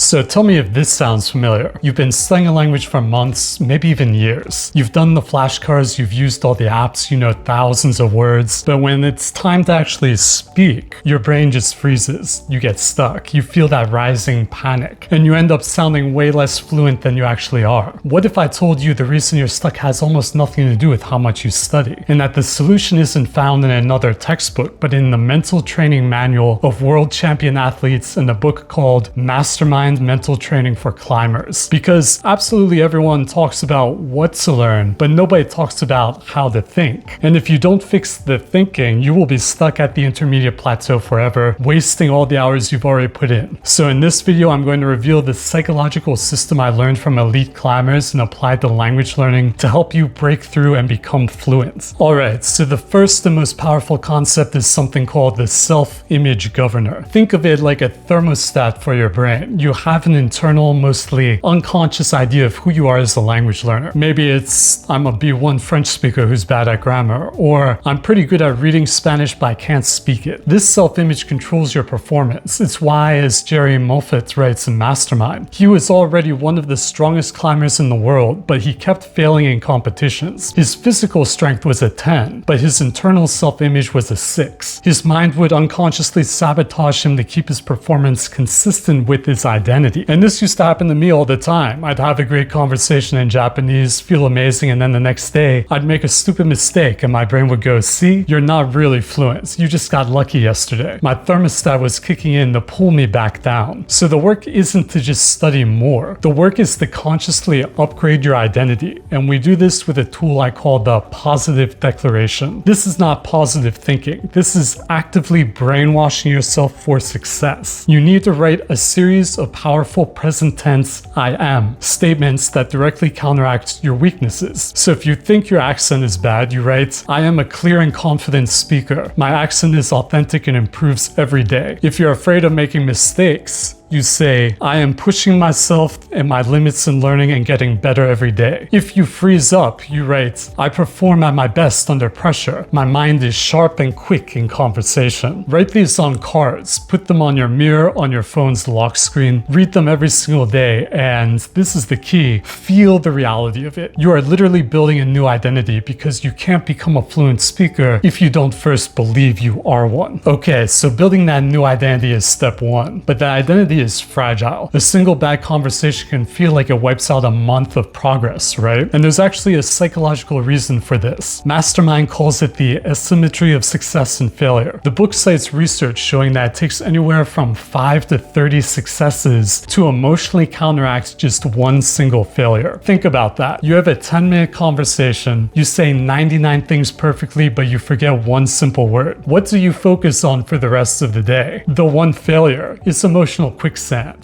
So tell me if this sounds familiar. You've been studying a language for months, maybe even years. You've done the flashcards, you've used all the apps, you know thousands of words, but when it's time to actually speak, your brain just freezes. You get stuck. You feel that rising panic, and you end up sounding way less fluent than you actually are. What if I told you the reason you're stuck has almost nothing to do with how much you study, and that the solution isn't found in another textbook, but in the mental training manual of world champion athletes in a book called Mastermind Mental Training for Climbers? Because absolutely everyone talks about what to learn, but nobody talks about how to think. And if you don't fix the thinking, you will be stuck at the intermediate plateau forever, wasting all the hours you've already put in. So in this video, I'm going to reveal the psychological system I learned from elite climbers and applied to language learning to help you break through and become fluent. Alright, so the first and most powerful concept is something called the self-image governor. Think of it like a thermostat for your brain. You have an internal, mostly unconscious idea of who you are as a language learner. Maybe it's, I'm a B1 French speaker who's bad at grammar, or I'm pretty good at reading Spanish but I can't speak it. This self-image controls your performance. It's why, as Jerry Moffatt writes in Mastermind, he was already one of the strongest climbers in the world, but he kept failing in competitions. His physical strength was a 10, but his internal self-image was a 6. His mind would unconsciously sabotage him to keep his performance consistent with his identity. And this used to happen to me all the time. I'd have a great conversation in Japanese, feel amazing, and then the next day, I'd make a stupid mistake and my brain would go, see, you're not really fluent. You just got lucky yesterday. My thermostat was kicking in to pull me back down. So the work isn't to just study more. The work is to consciously upgrade your identity. And we do this with a tool I call the positive declaration. This is not positive thinking. This is actively brainwashing yourself for success. You need to write a series of powerful present tense I am statements that directly counteract your weaknesses. So if you think your accent is bad, you write, I am a clear and confident speaker. My accent is authentic and improves every day. If you're afraid of making mistakes, you say, I am pushing myself and my limits in learning and getting better every day. If you freeze up, you write, I perform at my best under pressure. My mind is sharp and quick in conversation. Write these on cards, put them on your mirror, on your phone's lock screen, read them every single day, and this is the key, feel the reality of it. You are literally building a new identity because you can't become a fluent speaker if you don't first believe you are one. Okay, so building that new identity is step one, but that identity is fragile. A single bad conversation can feel like it wipes out a month of progress, right? And there's actually a psychological reason for this. Mastermind calls it the asymmetry of success and failure. The book cites research showing that it takes anywhere from 5 to 30 successes to emotionally counteract just one single failure. Think about that. You have a 10-minute conversation, you say 99 things perfectly, but you forget one simple word. What do you focus on for the rest of the day? The one failure. It's emotional quicksand.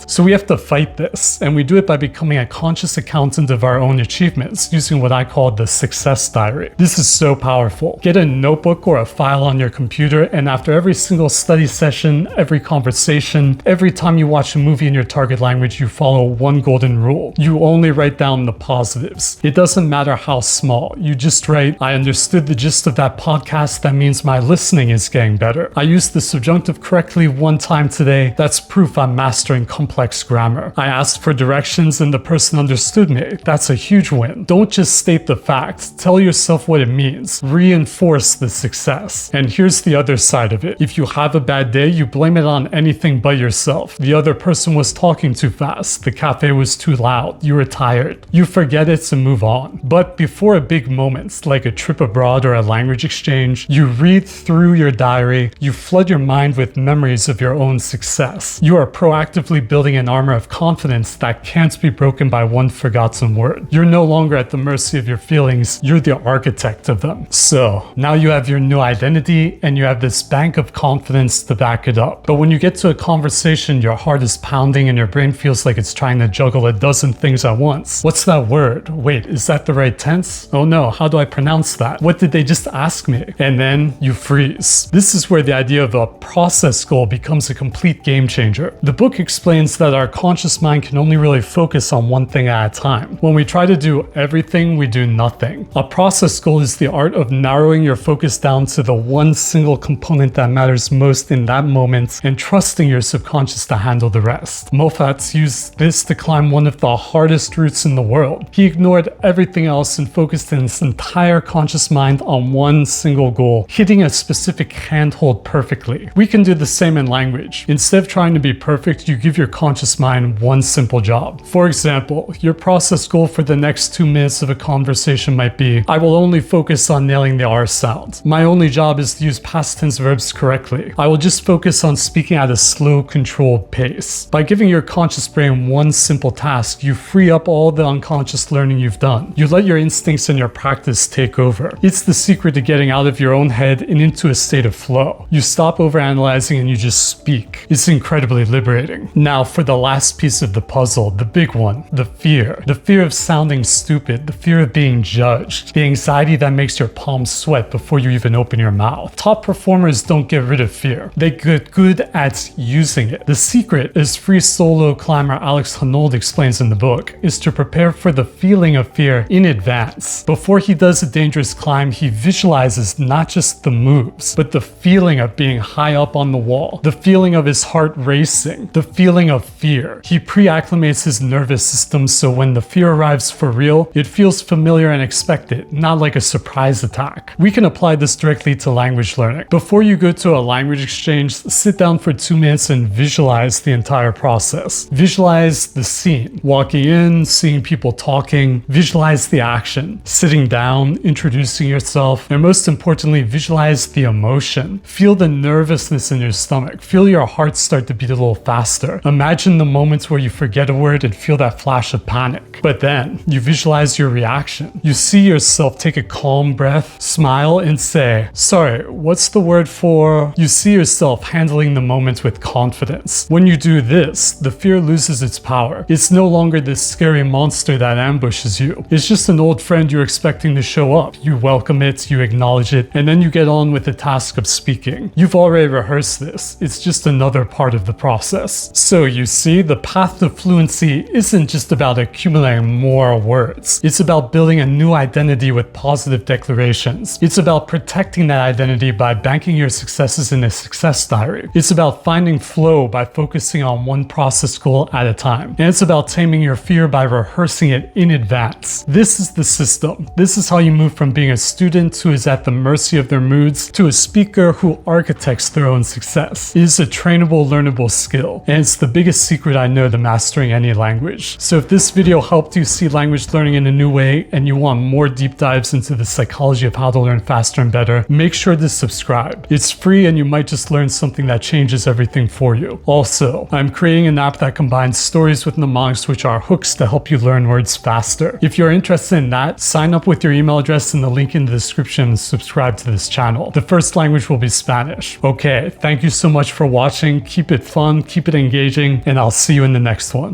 So we have to fight this, and we do it by becoming a conscious accountant of our own achievements using what I call the success diary. This is so powerful. Get a notebook or a file on your computer, and after every single study session, every conversation, every time you watch a movie in your target language, you follow one golden rule. You only write down the positives. It doesn't matter how small. You just write, I understood the gist of that podcast. That means my listening is getting better. I used the subjunctive correctly one time today. That's proof I'm mastering complex grammar. I asked for directions and the person understood me. That's a huge win. Don't just state the fact. Tell yourself what it means. Reinforce the success. And here's the other side of it. If you have a bad day, you blame it on anything but yourself. The other person was talking too fast. The cafe was too loud. You were tired. You forget it and move on. But before a big moment, like a trip abroad or a language exchange, you read through your diary. You flood your mind with memories of your own success. You are proactively building an armor of confidence that can't be broken by one forgotten word. You're no longer at the mercy of your feelings, you're the architect of them. So now you have your new identity and you have this bank of confidence to back it up. But when you get to a conversation, your heart is pounding and your brain feels like it's trying to juggle a dozen things at once. What's that word? Wait, is that the right tense? Oh no, how do I pronounce that? What did they just ask me? And then you freeze. This is where the idea of a process goal becomes a complete game changer. The book book explains that our conscious mind can only really focus on one thing at a time. When we try to do everything, we do nothing. A process goal is the art of narrowing your focus down to the one single component that matters most in that moment and trusting your subconscious to handle the rest. Moffatt used this to climb one of the hardest routes in the world. He ignored everything else and focused his entire conscious mind on one single goal, hitting a specific handhold perfectly. We can do the same in language. Instead of trying to be perfect, you give your conscious mind one simple job. For example, your process goal for the next 2 minutes of a conversation might be, I will only focus on nailing the R sound. My only job is to use past tense verbs correctly. I will just focus on speaking at a slow, controlled pace. By giving your conscious brain one simple task, you free up all the unconscious learning you've done. You let your instincts and your practice take over. It's the secret to getting out of your own head and into a state of flow. You stop overanalyzing and you just speak. It's incredibly liberating. Now for the last piece of the puzzle, the big one, the fear. The fear of sounding stupid, the fear of being judged, the anxiety that makes your palms sweat before you even open your mouth. Top performers don't get rid of fear. They get good at using it. The secret, as free solo climber Alex Honnold explains in the book, is to prepare for the feeling of fear in advance. Before he does a dangerous climb, he visualizes not just the moves, but the feeling of being high up on the wall, the feeling of his heart racing, the feeling of fear. He pre-acclimates his nervous system so when the fear arrives for real, it feels familiar and expected, not like a surprise attack. We can apply this directly to language learning. Before you go to a language exchange, sit down for 2 minutes and visualize the entire process. Visualize the scene, walking in, seeing people talking, visualize the action, sitting down, introducing yourself, and most importantly, visualize the emotion. Feel the nervousness in your stomach. Feel your heart start to beat a little faster. Imagine the moments where you forget a word and feel that flash of panic. But then you visualize your reaction. You see yourself take a calm breath, smile, and say, sorry, what's the word for? You see yourself handling the moment with confidence. When you do this, the fear loses its power. It's no longer this scary monster that ambushes you. It's just an old friend you're expecting to show up. You welcome it, you acknowledge it, and then you get on with the task of speaking. You've already rehearsed this. It's just another part of the process. So you see, the path to fluency isn't just about accumulating more words. It's about building a new identity with positive declarations. It's about protecting that identity by banking your successes in a success diary. It's about finding flow by focusing on one process goal at a time. And it's about taming your fear by rehearsing it in advance. This is the system. This is how you move from being a student who is at the mercy of their moods to a speaker who architects their own success. It is a trainable, learnable skill, and it's the biggest secret I know to mastering any language. So if this video helped you see language learning in a new way and you want more deep dives into the psychology of how to learn faster and better, make sure to subscribe. It's free and you might just learn something that changes everything for you. Also, I'm creating an app that combines stories with mnemonics, which are hooks to help you learn words faster. If you're interested in that, sign up with your email address in the link in the description and subscribe to this channel. The first language will be Spanish. Okay, thank you so much for watching. Keep it fun, keep it engaging, and I'll see you in the next one.